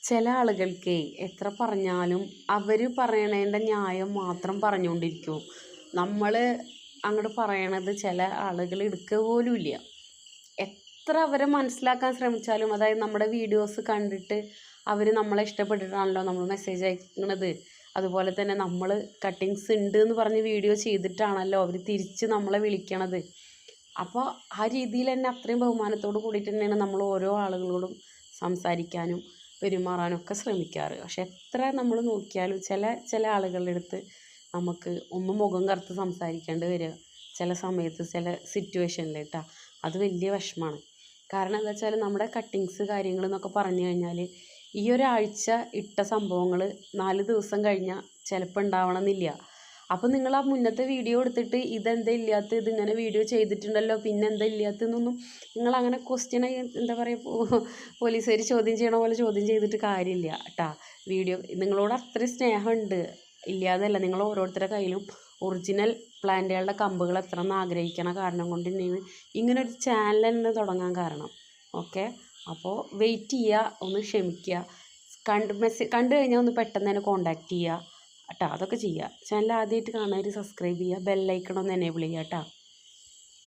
ചില ആളുകൾക്ക് എത്ര പറഞ്ഞാലും അവർ പറയണതിൻ്റെ ന്യായം മാത്രം പറഞ്ഞുകൊണ്ടിരിക്കും. നമ്മൾ അങ്ങോട്ട് പറയണത് ചില ആളുകൾ എടുക്കുക പോലുമില്ല. എത്ര അവരെ മനസ്സിലാക്കാൻ ശ്രമിച്ചാലും, അതായത് നമ്മുടെ വീഡിയോസ് കണ്ടിട്ട് അവർ നമ്മളെ ഇഷ്ടപ്പെട്ടിട്ടാണല്ലോ നമ്മൾ മെസ്സേജ് അയക്കുന്നത്. അതുപോലെ തന്നെ നമ്മൾ കട്ടിങ്സ് ഉണ്ട് എന്ന് പറഞ്ഞ് വീഡിയോ ചെയ്തിട്ടാണല്ലോ അവർ തിരിച്ച് നമ്മളെ വിളിക്കണത്. അപ്പോൾ ആ രീതിയിൽ തന്നെ അത്രയും ബഹുമാനത്തോട് കൂടിയിട്ട് തന്നെയാണ് നമ്മൾ ഓരോ ആളുകളോടും സംസാരിക്കാനും പെരുമാറാനും ഒക്കെ ശ്രമിക്കാറ്. പക്ഷെ എത്ര നമ്മൾ നോക്കിയാലും ചില ആളുകളുടെ അടുത്ത് നമുക്ക് ഒന്ന് മുഖം കറുത്ത് സംസാരിക്കേണ്ടി വരിക ചില സമയത്ത്, ചില സിറ്റുവേഷനിൽ കേട്ടോ. അത് വലിയ വിഷമമാണ്. കാരണം എന്താ വെച്ചാൽ നമ്മുടെ കട്ടിങ്സ് കാര്യങ്ങൾ എന്നൊക്കെ പറഞ്ഞു കഴിഞ്ഞാൽ ഈ ഒരാഴ്ച ഇട്ട സംഭവങ്ങൾ 4 ദിവസം കഴിഞ്ഞാൽ ചിലപ്പോൾ ഉണ്ടാവണമെന്നില്ല. അപ്പോൾ നിങ്ങൾ ആ മുന്നത്തെ വീഡിയോ എടുത്തിട്ട് ഇതെന്താ ഇല്ലാത്ത, ഇതിങ്ങനെ വീഡിയോ ചെയ്തിട്ടുണ്ടല്ലോ പിന്നെ എന്താ ഇല്ലാത്തതെന്നൊന്നും നിങ്ങളങ്ങനെ ക്വസ്റ്റ്യൻ, എന്താ പറയുക, പോലീസുകാർ ചോദ്യം ചെയ്യണ പോലെ ചോദ്യം ചെയ്തിട്ട് കാര്യമില്ല കേട്ടാ. വീഡിയോ നിങ്ങളോട് അത്രയും സ്നേഹമുണ്ട്, ഇല്ലാതല്ല. നിങ്ങൾ ഓരോരുത്തരുടെ കയ്യിലും ഒറിജിനൽ പ്ലാന്റുകളുടെ കമ്പുകൾ എത്രയെന്ന് ആഗ്രഹിക്കണ കാരണം കൊണ്ട് തന്നെയാണ് ഇങ്ങനൊരു ചാനൽ തന്നെ തുടങ്ങാൻ കാരണം. ഓക്കെ, അപ്പോൾ വെയിറ്റ് ചെയ്യുക, ഒന്ന് ക്ഷമിക്കുക. കണ്ടു കഴിഞ്ഞാൽ ഒന്ന് പെട്ടെന്ന് തന്നെ കോൺടാക്റ്റ് ചെയ്യുക കേട്ടോ. അതൊക്കെ ചെയ്യുക. ചാനൽ ആദ്യമായിട്ട് കാണാൻ സബ്സ്ക്രൈബ് ചെയ്യുക, ബെല്ലൈക്കൺ ഒന്ന് എനേബിൾ ചെയ്യുക കേട്ടോ.